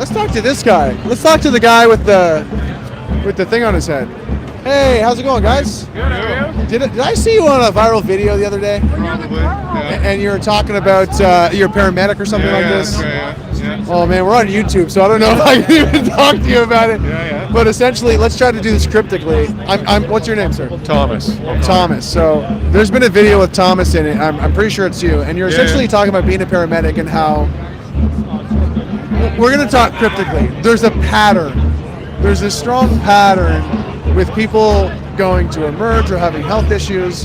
Let's talk to this guy. Let's talk to the guy with the thing on his head. Hey, how's it going, guys? Good, how are you? Did I see you on a viral video the other day? Probably, yeah. And you were talking about you're a paramedic or something like this? Yeah. Oh man, we're on YouTube, so I don't know if I can even talk to you about it. Yeah. But essentially, let's try to do this cryptically. What's your name, sir? Thomas. Thomas. So there's been a video with Thomas in it. I'm pretty sure it's you, and you're essentially talking about being a paramedic and how we're going to talk cryptically. There's a pattern. There's a strong pattern with people going to emerge or having health issues,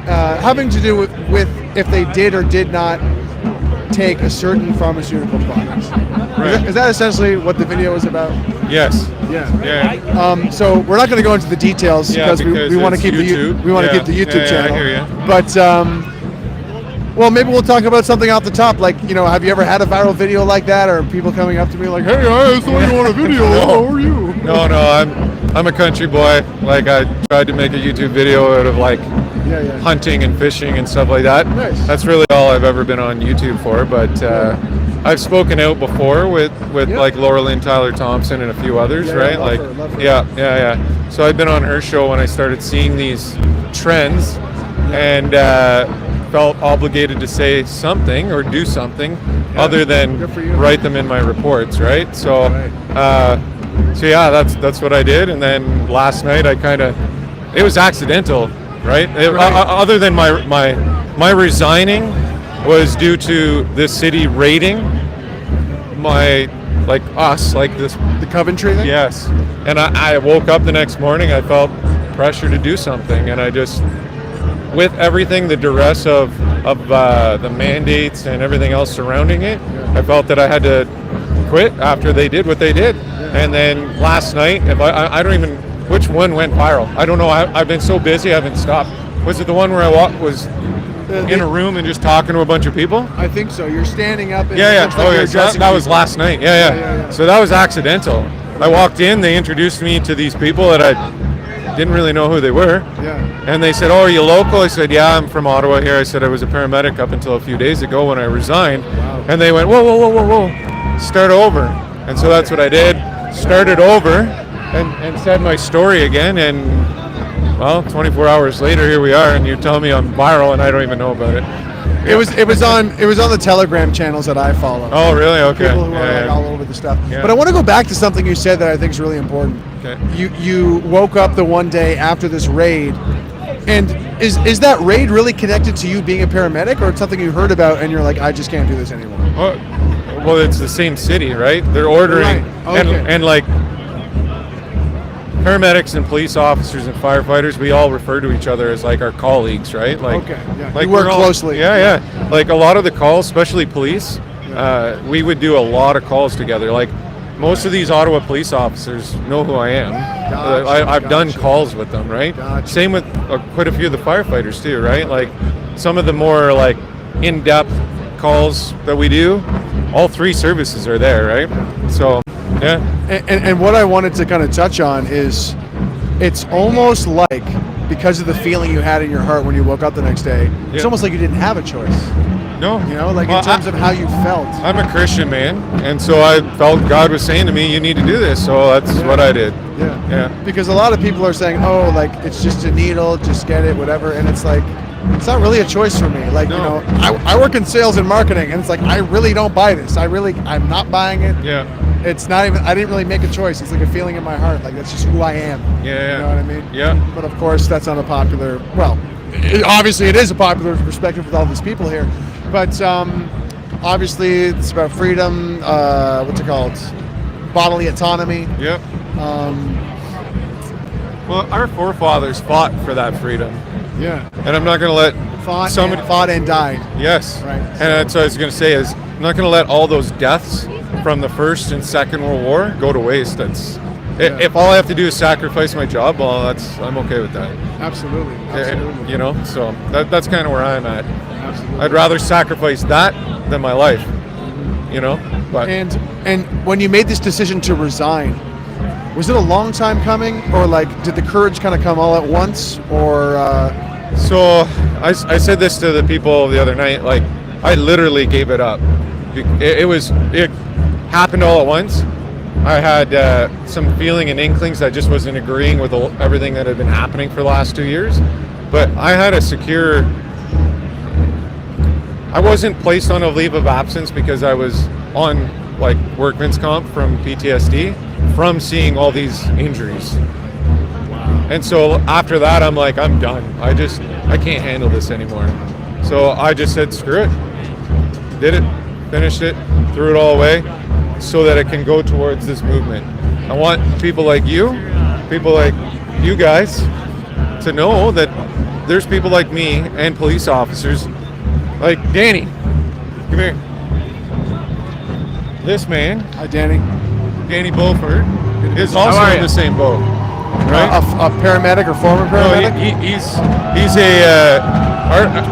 having to do with if they did or did not take a certain pharmaceutical product. Right. Is that essentially what the video was about? Yes. Yeah. So we're not going to go into the details because we want to keep YouTube. the YouTube channel. I hear you. But well, maybe we'll talk about something off the top. Like, have you ever had a viral video like that, or people coming up to me like, "Hey, I saw you on a video. How are you?" No, I'm a country boy. Like, I tried to make a YouTube video out of like hunting and fishing and stuff like that. Nice. That's really all I've ever been on YouTube for. But I've spoken out before with like Laura Lynn Tyler Thompson and a few others, right? Love her. Yeah. So I've been on her show when I started seeing these trends, and felt obligated to say something or do something other than write them in my reports, right? So that's what I did. And then last night it was accidental, right? Other than my resigning was due to this city raiding The Coventry thing? Yes. And I woke up the next morning, I felt pressure to do something, and I just, with everything, the duress of the mandates and everything else surrounding it, I felt that I had to quit after they did what they did. And then last night, I don't even, which one went viral? I don't know. I've been so busy, I haven't stopped. Was it the one where I was in a room and just talking to a bunch of people? I think so. You're standing up. And That was last night. Yeah. So that was accidental. I walked in, they introduced me to these people that I didn't really know who they were. Yeah. And they said, "Oh, are you local?" I said, "Yeah, I'm from Ottawa here." I said, "I was a paramedic up until a few days ago when I resigned." Wow. And they went, whoa, start over. And so that's what I did. Started over and said my story again. And well, 24 hours later, here we are, and you tell me I'm viral, and I don't even know about it. It was on the Telegram channels that I follow. Oh, really? Okay. People who are like all over the stuff. Yeah. But I want to go back to something you said that I think is really important. Okay. You woke up the one day after this raid, and is that raid really connected to you being a paramedic, or it's something you heard about and you're like, I just can't do this anymore? Well, it's the same city, right? They're ordering, right. Okay. and like paramedics and police officers and firefighters, we all refer to each other as like our colleagues, right? Like, Like you work closely. Yeah. Like a lot of the calls, especially police, we would do a lot of calls together. Like most of these Ottawa police officers know who I am. I've done calls with them, right? Gotcha. Same with quite a few of the firefighters too, right? Like some of the more like in-depth calls that we do, all three services are there, right? So, yeah. And what I wanted to kind of touch on is it's almost like, because of the feeling you had in your heart when you woke up the next day, it's almost like you didn't have a choice. No. In terms of how you felt. I'm a Christian man, and so I felt God was saying to me, you need to do this, so that's what I did. Yeah. Because a lot of people are saying, oh, like, it's just a needle, just get it, whatever, and it's like, it's not really a choice for me. Like, I work in sales and marketing, and it's like, I really don't buy this. I'm not buying it. Yeah. It's not even, I didn't really make a choice. It's like a feeling in my heart. Like, that's just who I am. Yeah. You know what I mean? Yeah. But of course, that's not a popular, obviously it is a popular perspective with all these people here. But obviously it's about freedom, what's it called? Bodily autonomy. Yep. Well, our forefathers fought for that freedom. Yeah. And I'm not going to let fought and died. Yes. Right. And that's what I was going to say is I'm not going to let all those deaths from the First and Second World War go to waste. If all I have to do is sacrifice my job, well, I'm okay with that. Absolutely. So that's kind of where I'm at. Absolutely. I'd rather sacrifice that than my life. But and when you made this decision to resign, was it a long time coming, or like did the courage kind of come all at once, or? So I said this to the people the other night. Like I literally gave it up. It happened all at once, I had some feeling and inklings that just wasn't agreeing with everything that had been happening for the last 2 years. But I had a secure. I wasn't placed on a leave of absence because I was on like workman's comp from PTSD from seeing all these injuries. Wow. And so after that, I'm like, I'm done. I can't handle this anymore. So I just said, screw it. Did it, finished it, threw it all away so that it can go towards this movement. I want people like you guys, to know that there's people like me and police officers like Danny. Come here. This man, Hi, Danny. Danny Bullford, is also in the same boat, right? A paramedic or former paramedic? No, he's a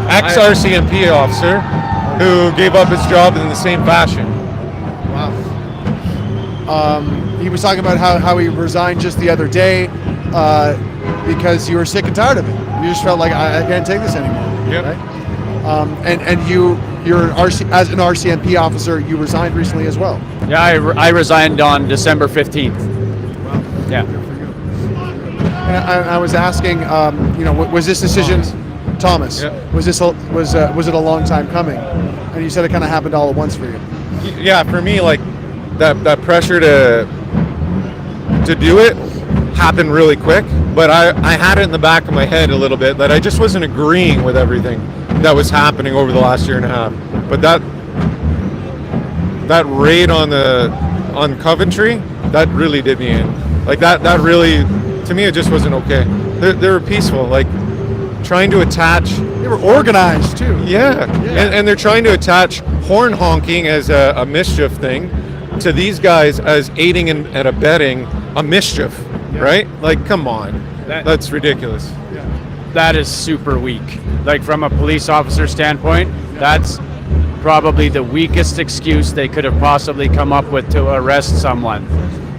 ex-RCMP officer who gave up his job in the same fashion. Wow. He was talking about how he resigned just the other day because you were sick and tired of it. You just felt like, I can't take this anymore. Yep. Right? And you're as an RCMP officer, you resigned recently as well. Yeah, I resigned on December 15th. Wow. Yeah. And I was asking, was this decision, Thomas? Yeah. Was it a long time coming? And you said it kind of happened all at once for you. Yeah, for me, like that pressure to do it happened really quick, but I had it in the back of my head a little bit that I just wasn't agreeing with everything that was happening over the last year and a half. But that raid on Coventry, that really did me in. Like that really, to me, it just wasn't okay. They were peaceful, like trying to attach. They were organized too. Yeah. And they're trying to attach horn honking as a mischief thing to these guys as aiding and abetting a mischief, right? Like, come on, that's ridiculous. Yeah. That is super weak. Like from a police officer standpoint, that's probably the weakest excuse they could have possibly come up with to arrest someone,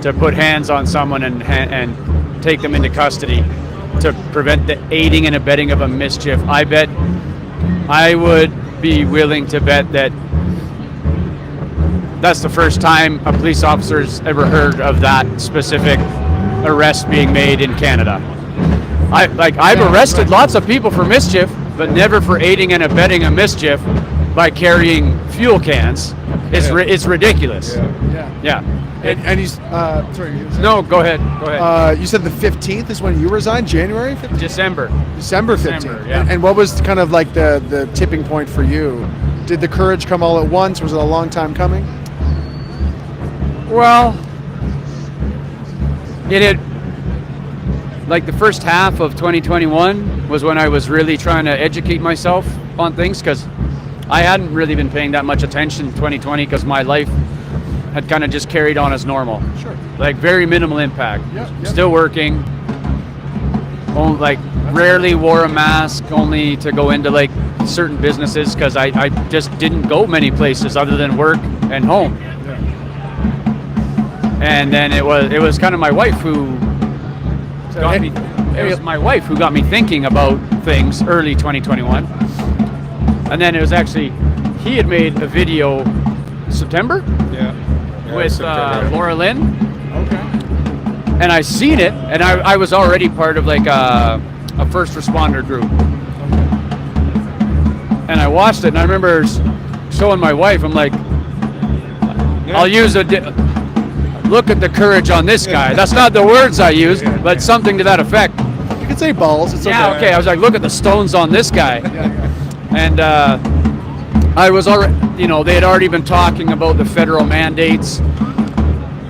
to put hands on someone and take them into custody, to prevent the aiding and abetting of a mischief. I would be willing to bet that that's the first time a police officer's ever heard of that specific arrest being made in Canada. I've arrested lots of people for mischief, but never for aiding and abetting a mischief by carrying fuel cans. It's ridiculous. Yeah. And he's sorry. No, go ahead. You said the 15th is when you resigned, January 15th? December 15th. yeah. And what was kind of like the tipping point for you? Did the courage come all at once? Was it a long time coming? Well, it had, like the first half of 2021 was when I was really trying to educate myself on things, because I hadn't really been paying that much attention in 2020 because my life had kind of just carried on as normal. Sure. Like very minimal impact. Yep. Still working. Rarely wore a mask, only to go into like certain businesses because I just didn't go many places other than work and home. And then it was kind of my wife who got me. It was my wife who got me thinking about things early 2021. And then it was actually, he had made a video September with September. Laura Lynn. Okay. And I seen it, and I was already part of like a first responder group. And I watched it, and I remember showing my wife, I'm like, I'll use look at the courage on this guy. That's not the words I used, but something to that effect. You could say balls. It's okay. Yeah, okay. I was like, look at the stones on this guy. And I was already, they had already been talking about the federal mandates.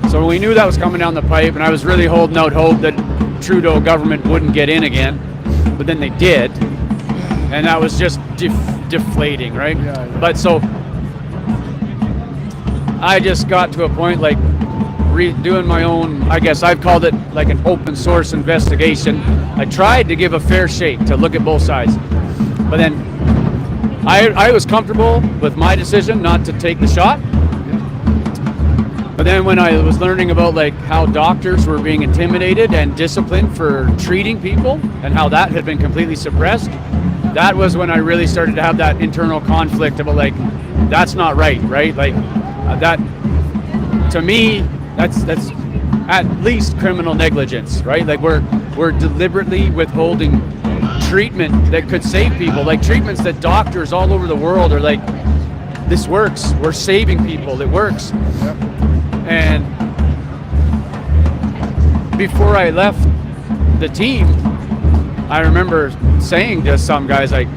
So we knew that was coming down the pipe, and I was really holding out hope that Trudeau government wouldn't get in again. But then they did. And that was just deflating, right? Yeah. But so I just got to a point like doing my own, I guess I've called it like an open source investigation. I tried to give a fair shake to look at both sides. But then I was comfortable with my decision not to take the shot. But then when I was learning about like how doctors were being intimidated and disciplined for treating people and how that had been completely suppressed, that was when I really started to have that internal conflict about like, that's not right? Like that, to me, that's at least criminal negligence, right? Like we're deliberately withholding treatment that could save people, like treatments that doctors all over the world are like, this works, we're saving people, it works. Yep. And before I left the team, I remember saying to some guys, like,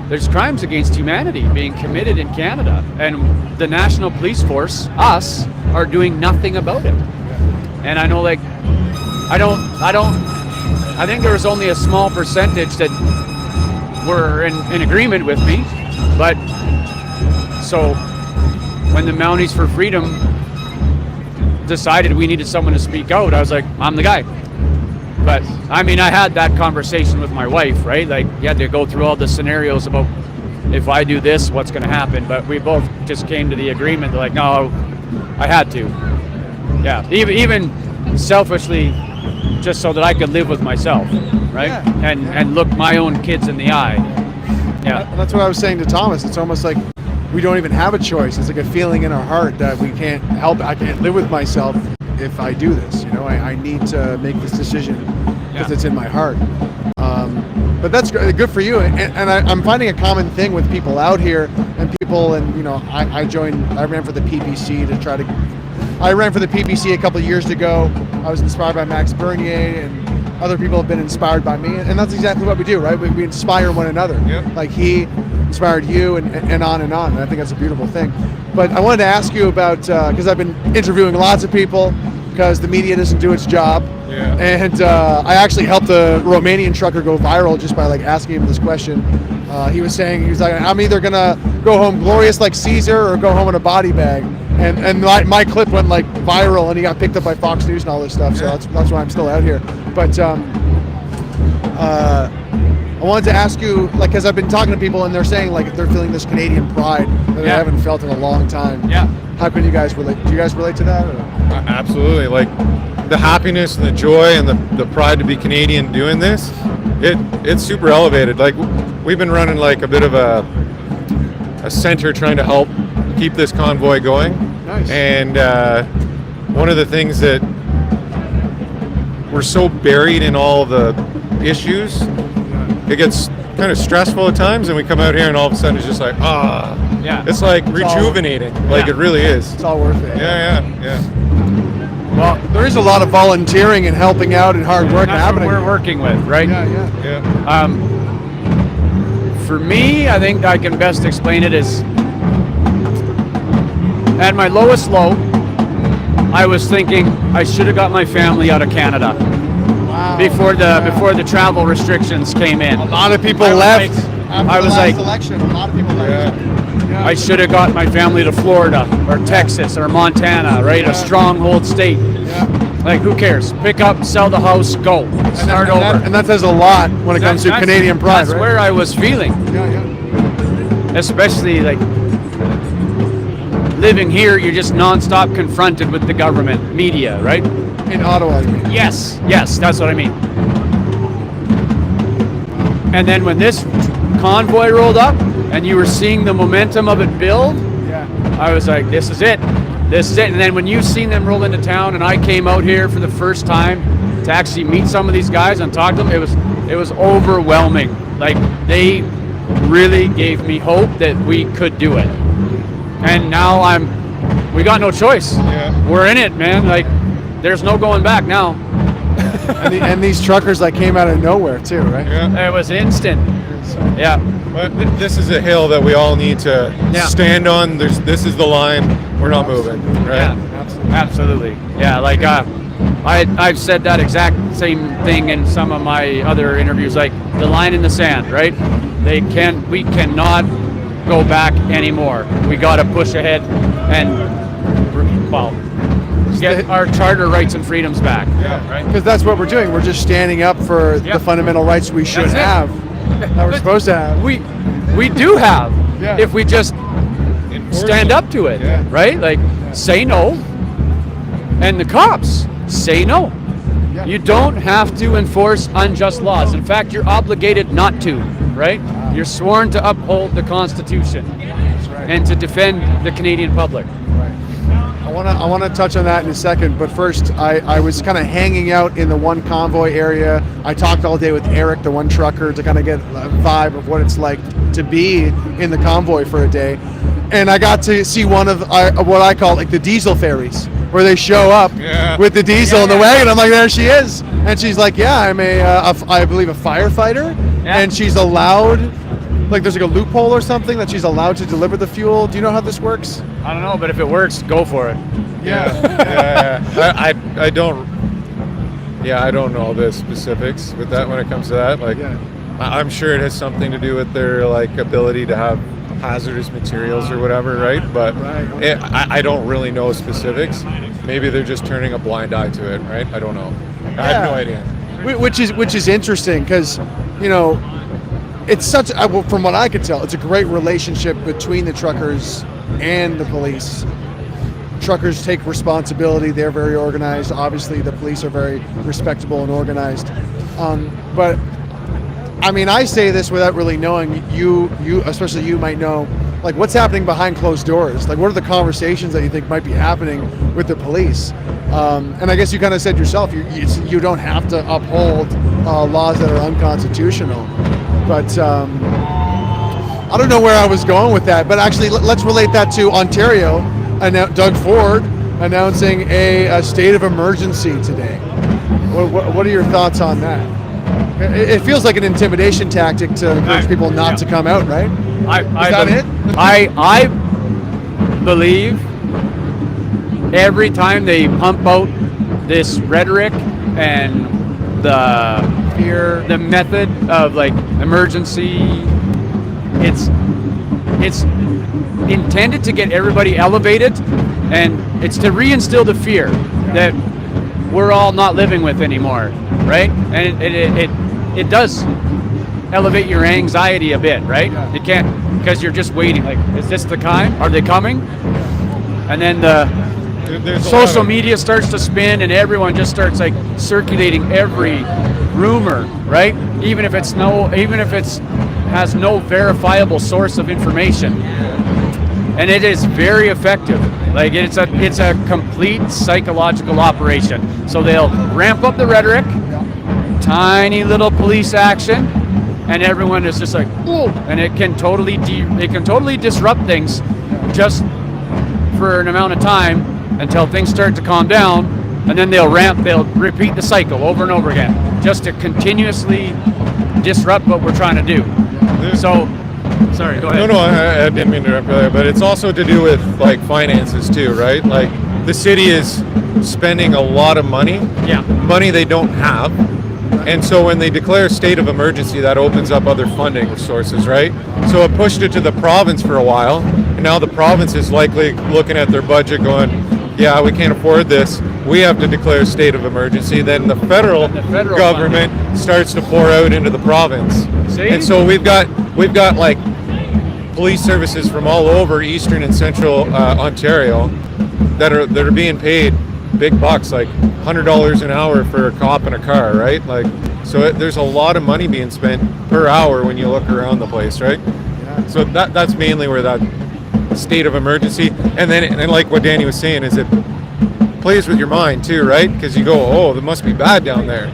there's crimes against humanity being committed in Canada, and the National Police Force, us, are doing nothing about it. And I know, like, I think there was only a small percentage that were in agreement with me, but so when the Mounties for Freedom decided we needed someone to speak out, I was like, I'm the guy. But I mean, I had that conversation with my wife, right? Like, you had to go through all the scenarios about if I do this, what's going to happen. But we both just came to the agreement, like, no, I had to. Yeah, even selfishly, just so that I could live with myself, right? Yeah. And look my own kids in the eye. Yeah. That's what I was saying to Thomas. It's almost like we don't even have a choice. It's like a feeling in our heart that we can't help it. I can't live with myself if I do this. You know, I need to make this decision because it's in my heart. But that's good for you. And I'm finding a common thing with people out here and people. And you know, I ran for the PPC I ran for the PPC a couple of years ago. I was inspired by Max Bernier, and other people have been inspired by me. And that's exactly what we do, right? We inspire one another. Yep. Like he inspired you, and on and on. And I think that's a beautiful thing. But I wanted to ask you about, because I've been interviewing lots of people because the media doesn't do its job. Yeah. And I actually helped a Romanian trucker go viral just by like asking him this question. He was like, I'm either gonna go home glorious like Caesar or go home in a body bag. And my clip went like viral, and he got picked up by Fox News and all this stuff. So that's why I'm still out here. But I wanted to ask you, like, because I've been talking to people and they're saying like they're feeling this Canadian pride that they haven't felt in a long time. Yeah. How can you guys relate? Do you guys relate to that? Or? Absolutely. Like the happiness and the joy and the pride to be Canadian doing this, it's super elevated. Like we've been running like a bit of a center trying to help keep this convoy going. Nice. And one of the things that we're so buried in all the issues, it gets kind of stressful at times, and we come out here and all of a sudden it's just like, it's like rejuvenating. It really is. It's all worth it. Yeah. Well, there is a lot of volunteering and helping out and hard work That's happening. what we're working with, right? Yeah. For me, I think I can best explain it as at my lowest low, I was thinking I should have got my family out of Canada. Wow. Before the travel restrictions came in. A lot of people left. After the last election, a lot of people left. Yeah. I should have got my family to Florida or Texas or Montana, right? A stronghold state. Yeah. Like, who cares? Pick up, sell the house, go. Start over. And that says a lot when it comes to Canadian pride, That's right? where I was feeling. Yeah. Especially, like, living here, you're just nonstop confronted with the government, media, right? In Ottawa, you mean? Yes, that's what I mean. And then when this convoy rolled up and you were seeing the momentum of it build, I was like, this is it. And then when you seen them roll into town and I came out here for the first time to actually meet some of these guys and talk to them, it was overwhelming. Like, they really gave me hope that we could do it. And now we got no choice. Yeah. We're in it, man. Like, there's no going back now. and these truckers like came out of nowhere too, right? Yeah. It was instant. Yeah. But this is a hill that we all need to stand on. This is the line. We're not moving, right? Yeah, absolutely. Yeah, like I've said that exact same thing in some of my other interviews. Like the line in the sand, right? We cannot go back anymore. We got to push ahead and get our charter rights and freedoms back. Yeah. Right. Because that's what we're doing. We're just standing up for the fundamental rights we should have. That we're supposed to have. We do have if we just stand up to it, right? Like say no, and the cops say no. Yeah. You don't have to enforce unjust laws. In fact, you're obligated not to, right? You're sworn to uphold the Constitution and to defend the Canadian public. Right. I I want to touch on that in a second, but first, I was kind of hanging out in the one Convoy area. I talked all day with Eric, the one trucker, to kind of get a vibe of what it's like to be in the Convoy for a day. And I got to see one of what I call like the diesel ferries, where they show up with the diesel in the wagon. I'm like, there she is, and she's like, yeah, I'm I believe a firefighter, and she's allowed, like, there's like a loophole or something that she's allowed to deliver the fuel. Do you know how this works? I don't know, but if it works, go for it. I don't. Yeah, I don't know the specifics with that when it comes to that. Like, I'm sure it has something to do with their like ability to have hazardous materials or whatever, right? But I don't really know specifics. Maybe they're just turning a blind eye to it, right? I don't know. I have no idea. Which is interesting because, you know, it's such, from what I could tell, it's a great relationship between the truckers and the police. Truckers take responsibility. They're very organized. Obviously, the police are very respectable and organized. But I mean, I say this without really knowing. You, especially you, might know, like, what's happening behind closed doors. Like, what are the conversations that you think might be happening with the police? And I guess you kind of said yourself, you don't have to uphold laws that are unconstitutional. But I don't know where I was going with that. But actually, let's relate that to Ontario. Doug Ford announcing a state of emergency today. What are your thoughts on that? It feels like an intimidation tactic to encourage people not to come out, right? I believe every time they pump out this rhetoric and the fear, the method of like emergency, it's intended to get everybody elevated, and it's to reinstill the fear that we're all not living with anymore, right? And it does elevate your anxiety a bit, right? You can't, because you're just waiting, like, is this the time? Are they coming? And then the social media starts to spin, and everyone just starts like circulating every rumor, right? Even if it's has no verifiable source of information. And it is very effective. Like, it's a complete psychological operation. So they'll ramp up the rhetoric, tiny little police action, and everyone is just like, whoa, and it can totally disrupt things just for an amount of time until things start to calm down, and then they'll repeat the cycle over and over again, just to continuously disrupt what we're trying to do. So, sorry, go ahead. No, I didn't mean to interrupt there, but it's also to do with like finances too, right? Like, the city is spending a lot of money, money they don't have. And so when they declare a state of emergency, that opens up other funding sources, right? So it pushed it to the province for a while, and now the province is likely looking at their budget going, yeah, we can't afford this. We have to declare a state of emergency. Then the federal government starts to pour out into the province. See? And so we've got like police services from all over eastern and central Ontario that are being paid big bucks, like $100 an hour for a cop in a car, right? Like, so there's a lot of money being spent per hour when you look around the place, right? Yeah. So that's mainly where that state of emergency, and like what Danny was saying, is it plays with your mind too, right? Because you go, oh, it must be bad down there,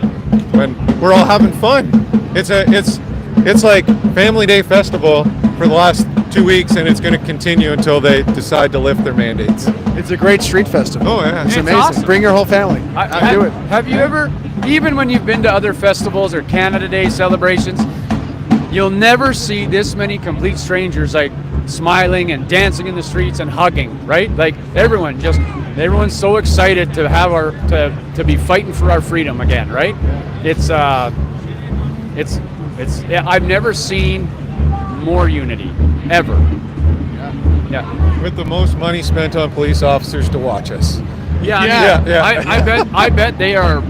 when we're all having fun. It's like Family Day Festival for the last 2 weeks, and it's going to continue until they decide to lift their mandates. It's a great street festival. Oh yeah, it's amazing. Awesome. Bring your whole family. Do it. Have you ever, even when you've been to other festivals or Canada Day celebrations, you'll never see this many complete strangers like smiling and dancing in the streets and hugging, right? Like, everyone's so excited to have to be fighting for our freedom again, right? I've never seen more unity ever. Yeah. With the most money spent on police officers to watch us. I bet they are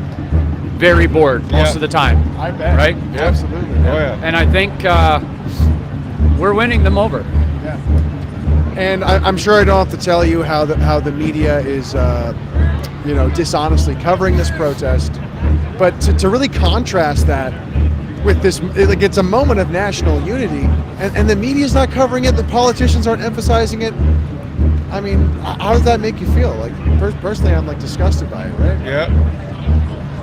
very bored most of the time. I bet. Right? Yeah. Absolutely. Oh yeah. And I think we're winning them over. Yeah. And I'm sure I don't have to tell you how the media is, dishonestly covering this protest, but to really contrast that with this, like, it's a moment of national unity, and the media's not covering it. The politicians aren't emphasizing it. I mean, how does that make you feel? Like, personally, I'm like disgusted by it, right? Yeah.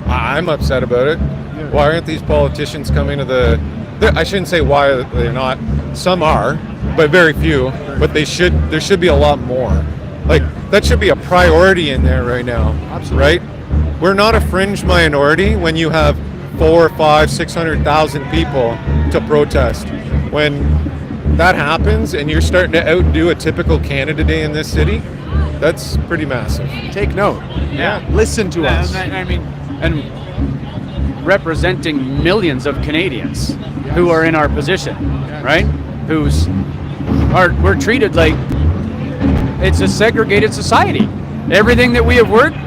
I'm upset about it. Yeah. Why aren't these politicians coming to I shouldn't say why they're not. Some are, but very few. But there should be a lot more. Like, that should be a priority in there right now. Absolutely. Right? We're not a fringe minority when you have 4, 5, 600,000 people to protest. When that happens and you're starting to outdo a typical Canada Day in this city, that's pretty massive. Take note. Yeah. Listen to us. I mean, and representing millions of Canadians who are in our position, right? We're treated like it's a segregated society. Everything that we have worked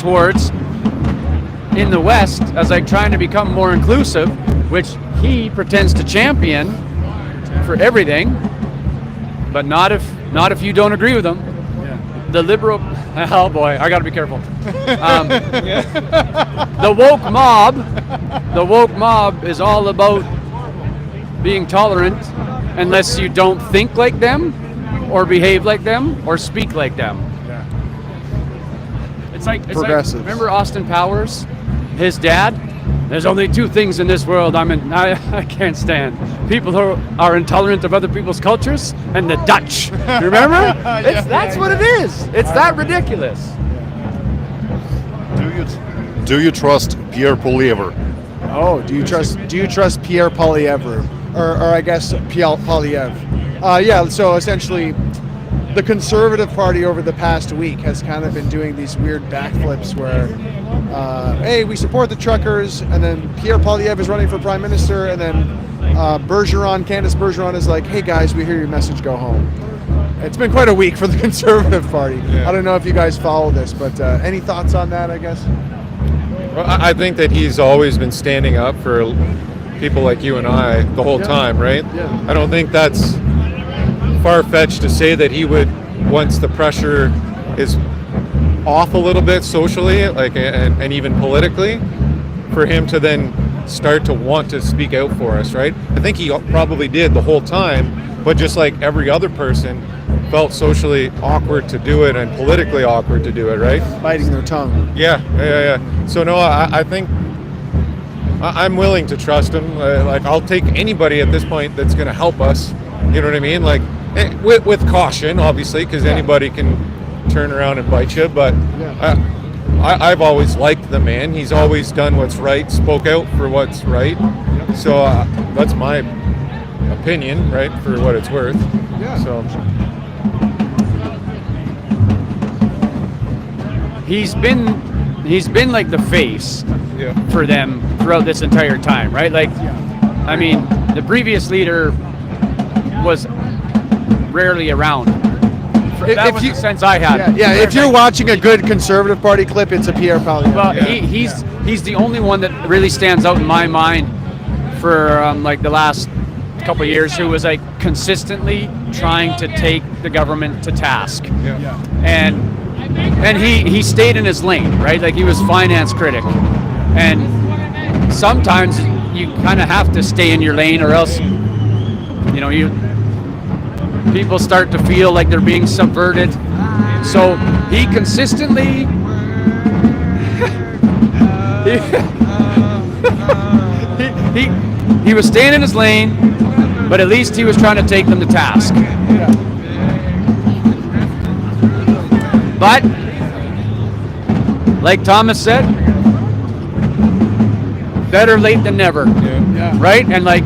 towards in the West as like trying to become more inclusive, which he pretends to champion for everything, but not if you don't agree with him. The liberal, oh boy, I gotta be careful. The woke mob is all about being tolerant unless you don't think like them or behave like them or speak like them. It's like Progressives. remember Austin Powers? His dad? There's only two things in this world I can't stand. People who are intolerant of other people's cultures and the Dutch. You remember? That's what it is. It's that ridiculous. Do you trust Pierre Poilievre? Oh, do you trust Pierre Poilievre, or I guess Pierre Poilievre? Yeah. So essentially, the Conservative Party over the past week has kind of been doing these weird backflips where, hey, we support the truckers, and then Pierre Poilievre is running for Prime Minister, and then Candace Bergeron is like, hey guys, we hear your message, go home. It's been quite a week for the Conservative Party. Yeah. I don't know if you guys follow this, but any thoughts on that, I guess? Well, I think that he's always been standing up for people like you and I the whole time, right? Yeah. I don't think that's far-fetched to say that he would, once the pressure is off a little bit socially, like and even politically, for him to then start to want to speak out for us, right? I think he probably did the whole time, but just like every other person, felt socially awkward to do it and politically awkward to do it, right? Biting their tongue. Yeah. So no, I think I'm willing to trust him. Like, I'll take anybody at this point that's going to help us. You know what I mean? Like, with caution, obviously, because anybody can turn around and bite you. But I've always liked the man. He's always done what's right, spoke out for what's right. So that's my opinion, right? For what it's worth. Yeah. So. He's been like the face for them throughout this entire time, right? Like, I mean, the previous leader was rarely around. That was the sense I had. Yeah, if you're watching a good Conservative Party clip, it's a Pierre Poilievre. Well, he's the only one that really stands out in my mind for like the last couple of years, who was like consistently trying to take the government to task. And he stayed in his lane, right? Like, he was finance critic. And sometimes you kind of have to stay in your lane, or else, people start to feel like they're being subverted. So he consistently he was staying in his lane, but at least he was trying to take them to task. But, like Thomas said, better late than never, right? And like,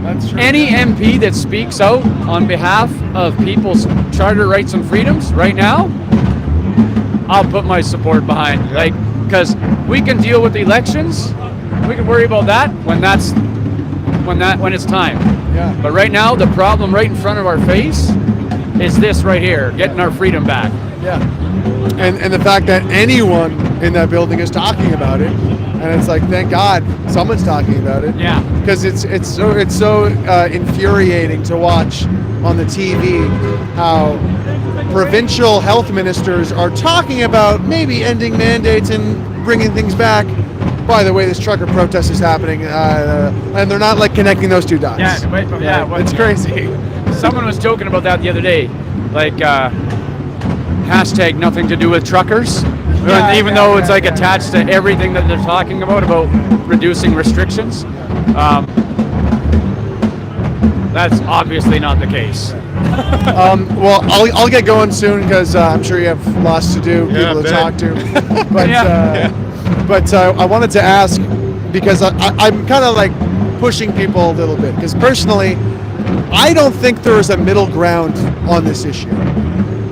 That's true. any MP that speaks out on behalf of people's charter rights and freedoms right now, I'll put my support behind. Like, because we can deal with the elections, we can worry about that when it's time. Yeah. But right now, the problem right in front of our face is this right here, getting our freedom back. Yeah. And the fact that anyone in that building is talking about it, and it's like, thank God someone's talking about it. Yeah. Because it's so infuriating to watch on the TV how provincial health ministers are talking about maybe ending mandates and bringing things back. By the way, this trucker protest is happening, and they're not like connecting those two dots. It's It's crazy. Someone was joking about that the other day. like hashtag nothing to do with truckers, even though it's like attached to everything that they're talking about reducing restrictions. That's obviously not the case. Well, I'll get going soon because I'm sure you have lots to do, people to talk to. But I wanted to ask, because I'm kind of like pushing people a little bit, because personally, I don't think there is a middle ground on this issue.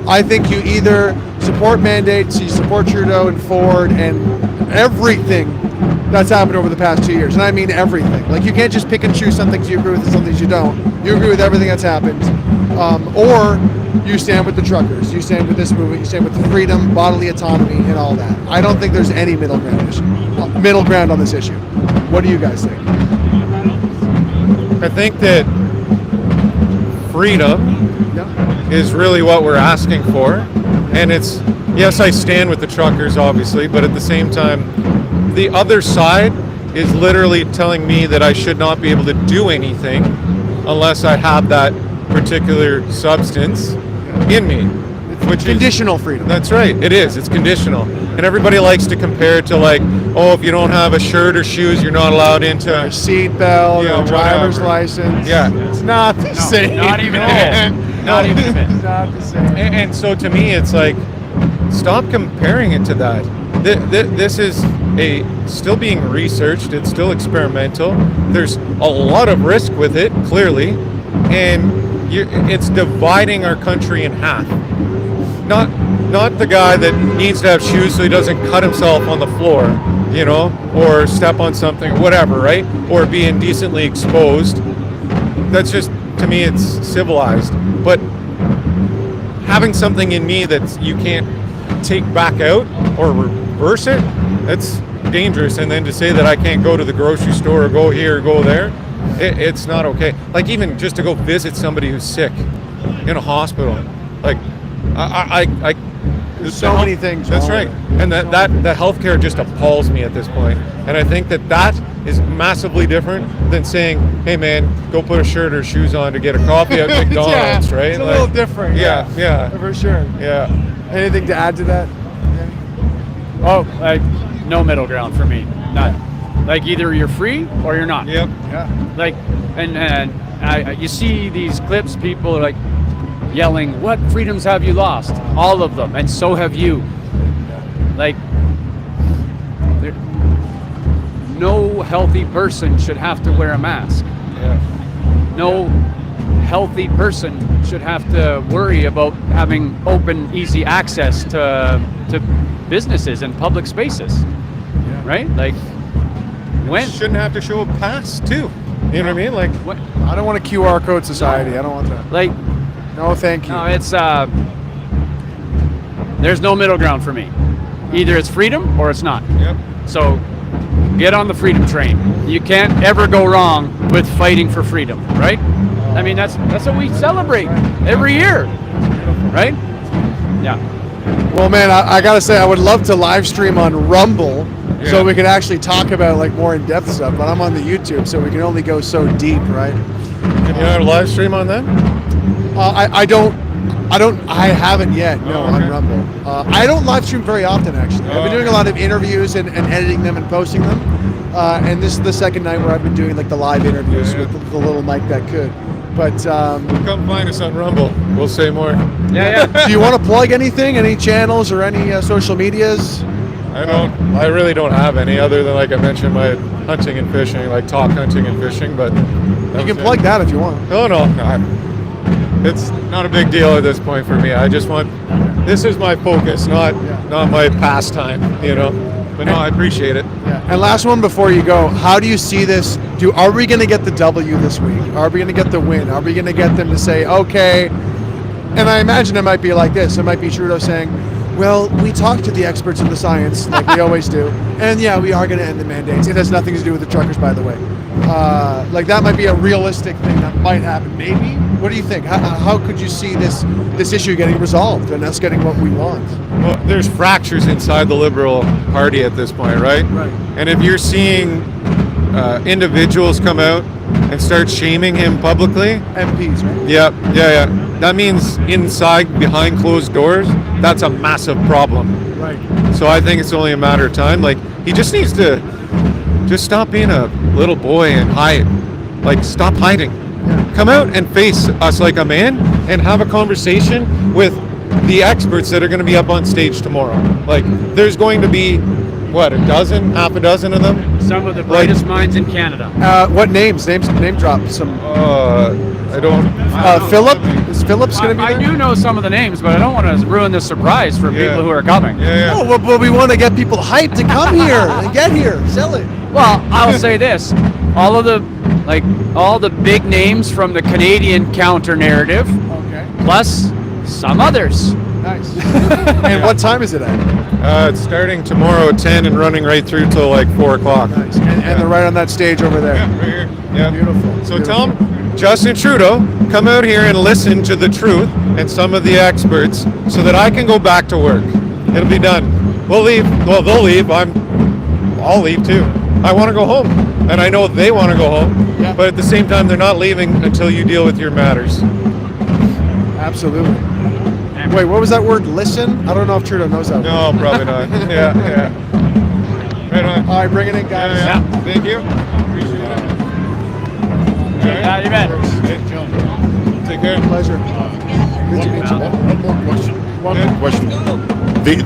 I think you either support mandates, you support Trudeau and Ford and everything that's happened over the past 2 years, and I mean everything. Like, you can't just pick and choose some things you agree with and some things you don't. You agree with everything that's happened, or you stand with the truckers, you stand with this movement, you stand with the freedom, bodily autonomy, and all that. I don't think there's any middle ground on this issue. What do you guys think? I think that freedom is really what we're asking for, and it's, yes, I stand with the truckers obviously, but at the same time the other side is literally telling me that I should not be able to do anything unless I have that particular substance in me, which Conditional freedom. That's right, it is, it's conditional, and everybody likes to compare it to, like, oh, if you don't have a shirt or shoes, you're not allowed into A seatbelt, Yeah, a driver's whatever. license. Yeah. It's not the same. Not even a bit. Not even a bit. It's not the same. And so to me, it's like, stop comparing it to that. This is still being researched. It's still experimental. There's a lot of risk with it, clearly, and it's dividing our country in half. Not the guy that needs to have shoes so he doesn't cut himself on the floor, you know, or step on something, whatever, right? Or be indecently exposed. That's just, to me, it's civilized. But having something in me that you can't take back out or reverse it, that's dangerous. And then to say that I can't go to the grocery store or go here or go there, it's not okay. Like, even just to go visit somebody who's sick in a hospital, like, There's so many things. That's right, and that the healthcare just appalls me at this point. And I think that is massively different than saying, "Hey, man, go put a shirt or shoes on to get a coffee at McDonald's." Right? It's a little different. Yeah, for sure. yeah. Anything to add to that? Oh, like, no middle ground for me. None. Like, either you're free or you're not. Yep. Yeah. Like, and you see these clips, people are like yelling, "What freedoms have you lost?" All of them, and so have you. Like, no healthy person should have to wear a mask. Yeah. No healthy person should have to worry about having open, easy access to businesses and public spaces. Right? Like, when Shouldn't have to show a pass too. You know what I mean? Like, what, I don't want a QR code society. I don't want that. like, No, thank you. no, it's there's no middle ground for me. Either it's freedom or it's not. yep. So get on the freedom train. You can't ever go wrong with fighting for freedom, right? I mean, that's what we celebrate every year, right? Yeah. Well, man, I gotta say, I would love to live stream on Rumble so Yeah. we could actually talk about like more in-depth stuff. But I'm on the YouTube, so we can only go so deep, right? Can you have a live stream on that? I haven't yet. No, Oh, okay. on Rumble. I don't live stream very often, actually. I've been Oh, doing a okay. lot of interviews and editing them and posting them. And this is the second night where I've been doing like the live interviews Yeah. with the little mic that could. But Come find us on Rumble. We'll say more. Yeah. do you want to plug anything, any channels or any social medias? I really don't have any other than, like I mentioned, my hunting and fishing, like talk hunting and fishing. But You can plug that if you want. No. It's not a big deal at this point for me. I just want, this is my focus, not my pastime, you know. But no, I appreciate it. Yeah. And last one before you go, how do you see this? Are we going to get the W this week? Are we going to get the win? Are we going to get them to say, okay? And I imagine it might be like this. It might be Trudeau saying, well, we talked to the experts in the science, like we always do. And yeah, we are going to end the mandates. It has nothing to do with the truckers, by the way. Like, that might be a realistic thing that might happen. Maybe? What do you think? How could you see this issue getting resolved and us getting what we want? Well, there's fractures inside the Liberal Party at this point, right? Right. And if you're seeing individuals come out and start shaming him publicly, MPs, right? yeah, that means inside, behind closed doors, that's a massive problem. Right. So I think it's only a matter of time. Like, he just needs to just stop being a little boy and hide. Like, stop hiding. Come out and face us like a man and have a conversation with the experts that are going to be up on stage tomorrow. Like, there's going to be, what, half a dozen of them? Some of the brightest minds in Canada. What names? Name drop some. I don't. Philip? Is Philip's going to be I there? do know some of the names, but I don't want to ruin the surprise for people who are coming. Yeah. Oh, well, we want to get people hyped to come here and get here. Sell it. Well, I'll say this: all the big names from the Canadian counter narrative, Okay. plus some others. Nice. And what time is it at? It's starting tomorrow at 10 and running right through till like 4 o'clock. Nice. And they're right on that stage over there. Yeah, right here. Yeah. Beautiful. So tell them, Justin Trudeau, come out here and listen to the truth and some of the experts so that I can go back to work. It'll be done. We'll leave. Well, they'll leave. I'll leave too. I want to go home. And I know they want to go home. Yeah. But at the same time, they're not leaving until you deal with your matters. Absolutely. Wait, what was that word? Listen? I don't know if Trudeau knows that. No, probably not. Yeah. Right on. All right, bring it in, guys. Yeah. Thank you. Appreciate it. Yeah, you bet. Take care. Pleasure. Good to meet you. One more question. One Yeah. Question.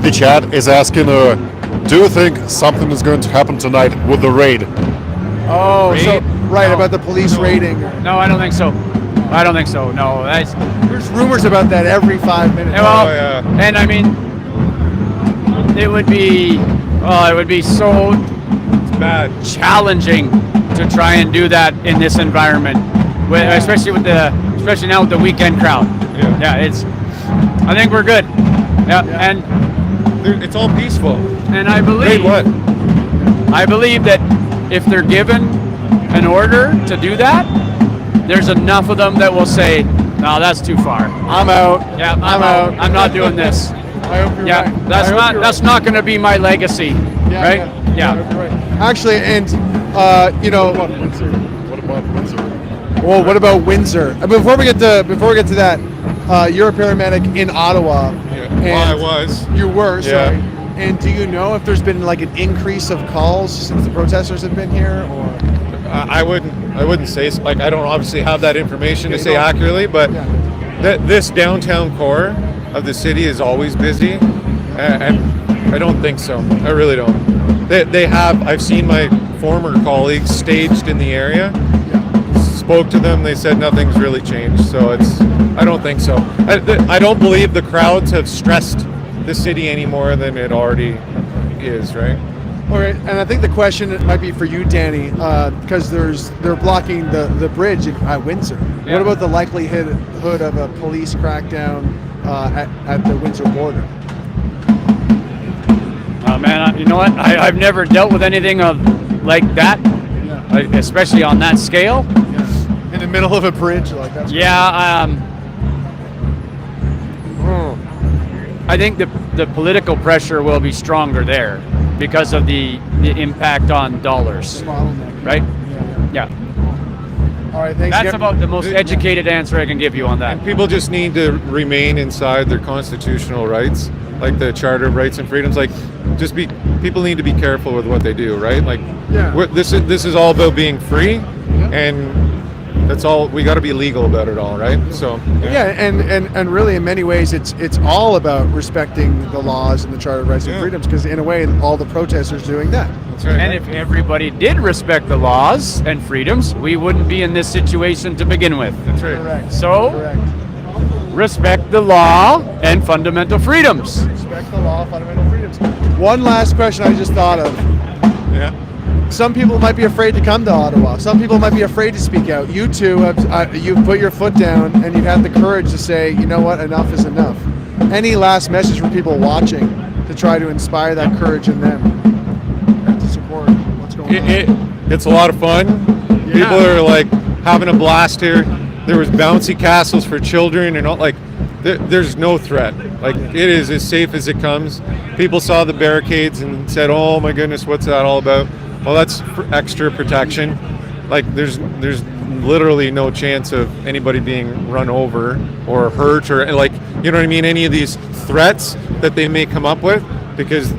The chat is asking, do you think something is going to happen tonight with the raid? Oh, so Raid? right No. about the police raiding. No, I don't think so. No, that's There's rumors about that every 5 minutes. well, yeah. and I mean, it would be so It's bad. challenging to try and do that in this environment, especially now with the weekend crowd. Yeah. I think we're good. Yeah, and It's all peaceful. I Raid believe what? I believe that if they're given an order to do that, there's enough of them that will say, "No, that's too far. I'm out. Yeah, I'm out. I'm not doing this." I hope you're Yeah, right. that's not going to be my legacy, right? I hope you're right. Actually, and What about Windsor? well, what about Windsor? Before we get to that, you're a paramedic in Ottawa. Well, I was. You were, Yeah. sorry. And do you know if there's been like an increase of calls since the protesters have been here, or? I wouldn't say, like, I don't obviously have that information to Yeah, say no. accurately, but Yeah. this downtown core of the city is always busy, and I don't think so. I really don't. I've seen my former colleagues staged in the area, spoke to them, they said nothing's really changed, so I don't think so. I don't believe the crowds have stressed the city any more than it already is, right? Okay, and I think the question might be for you, Danny, because they're blocking the bridge at Windsor. Yeah. What about the likelihood of a police crackdown at the Windsor border? Oh man, you know what? I've never dealt with anything like that, especially on that scale. In the middle of a bridge, like that's Yeah, I think the political pressure will be stronger there because of the impact on dollars, bottleneck. right? Yeah. Yeah. All right, thanks. That's about the most educated answer I can give you on that. People just need to remain inside their constitutional rights, like the Charter of Rights and Freedoms. Like, people need to be careful with what they do, right? Like, this is all about being free, and that's all. We got to be legal about it all, right? So Yeah, and really, in many ways, it's all about respecting the laws and the Charter of Rights and Freedoms, because in a way, all the protesters doing that. that's right. And if everybody did respect the laws and freedoms, we wouldn't be in this situation to begin with. That's right. Correct. So, Correct. respect the law and fundamental freedoms. Respect the law, fundamental freedoms. One last question I just thought of. Yeah. Some people might be afraid to come to Ottawa. Some people might be afraid to speak out. You two, you've put your foot down and you've had the courage to say, you know what, enough is enough. Any last message for people watching to try to inspire that courage in them and to support what's going on? It's a lot of fun. People are like having a blast here. There was bouncy castles for children and all, like there's no threat. Like, it is as safe as it comes. People saw the barricades and said, "Oh my goodness, what's that all about?" well, that's for extra protection. Like there's literally no chance of anybody being run over or hurt or like, you know what I mean? Any of these threats that they may come up with, because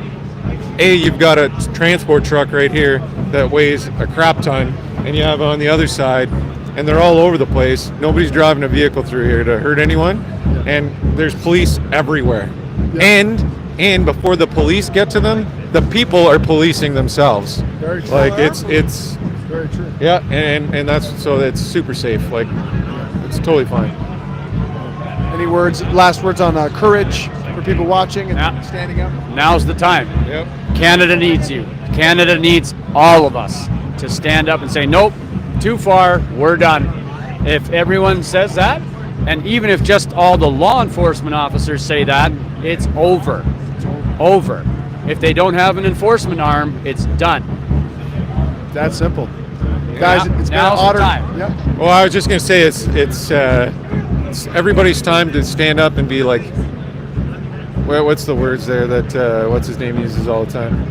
you've got a transport truck right here that weighs a crap ton, and you have on the other side, and they're all over the place. Nobody's driving a vehicle through here to hurt anyone, and there's police everywhere. And before the police get to them, the people are policing themselves. Very true. Like it's Very true. yeah, and that's so it's super safe. Like it's totally fine. Any last words on courage for people watching and standing up? Now's the time. Yep. Canada needs you. Canada needs all of us to stand up and say, nope, too far, we're done. If everyone says that, and even if just all the law enforcement officers say that, it's over. Over. If they don't have an enforcement arm, it's done. That's simple. Guys, it's been an Now's the honor. time. Yep. Well, I was just gonna say it's everybody's time to stand up and be like, what's the words there that what's his name uses all the time?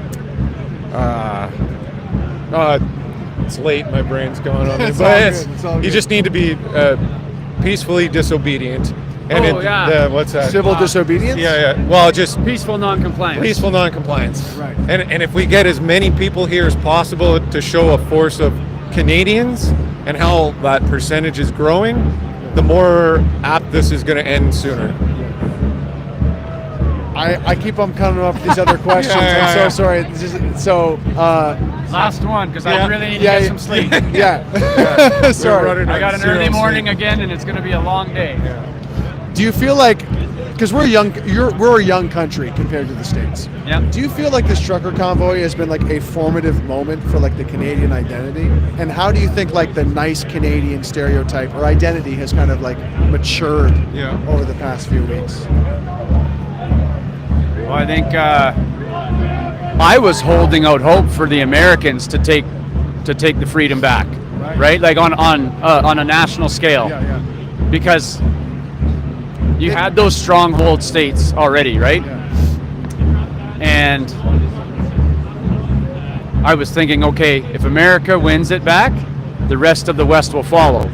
It's late. My brain's going on me. It's But all good, it's all you good. just need to be peacefully disobedient. And what's that? Civil disobedience? Yeah. Well, just Peaceful non-compliance. peaceful non-compliance. Right. And if we get as many people here as possible to show a force of Canadians and how that percentage is growing, the more apt this is going to end sooner. I keep on coming up with these other questions. I'm so sorry. Last one, because I really need to yeah, get some sleep. Yeah. Sorry. running I got an Zero early morning sleep. again, and it's going to be a long day. Do you feel like, because we're a young country compared to the States. Yeah. Do you feel like this trucker convoy has been like a formative moment for like the Canadian identity? And how do you think like the nice Canadian stereotype or identity has kind of like matured over the past few weeks? Well, I think I was holding out hope for the Americans to take the freedom back, right? Like on a national scale, because you had those stronghold states already, right? And I was thinking, okay, if America wins it back, the rest of the West will follow.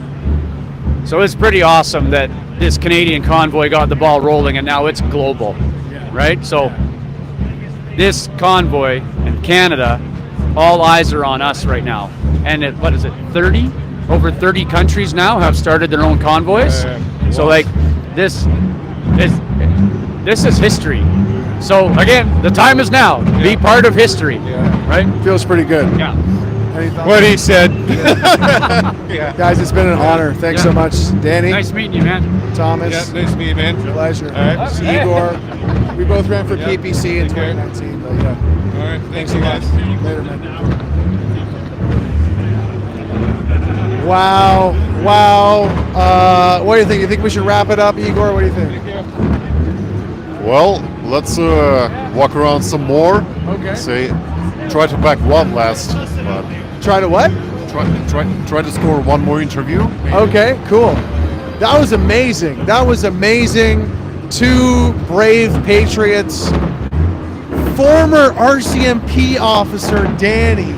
So it's pretty awesome that this Canadian convoy got the ball rolling, and now it's global, right? So this convoy in Canada, all eyes are on us right now. And what is it, 30? Over 30 countries now have started their own convoys. So like this is history. So again, the time is now. Be part of history, right? Feels pretty good. Yeah. Any thoughts? What he said. Guys, it's been an honor. Thanks so much, Danny. Nice meeting you, man. Thomas. Yeah, nice to meet you, man. Pleasure. All right. Igor. We both ran for Yeah. PPC in Take care. 2019. But All right. Thanks, you guys. Later, man. Wow. What do you think? You think we should wrap it up, Igor? What do you think? Well, let's walk around some more. Okay. Say, try to back one last, but Try to what? try to score one more interview. maybe. Okay, cool. That was amazing. Two brave patriots. Former RCMP officer Danny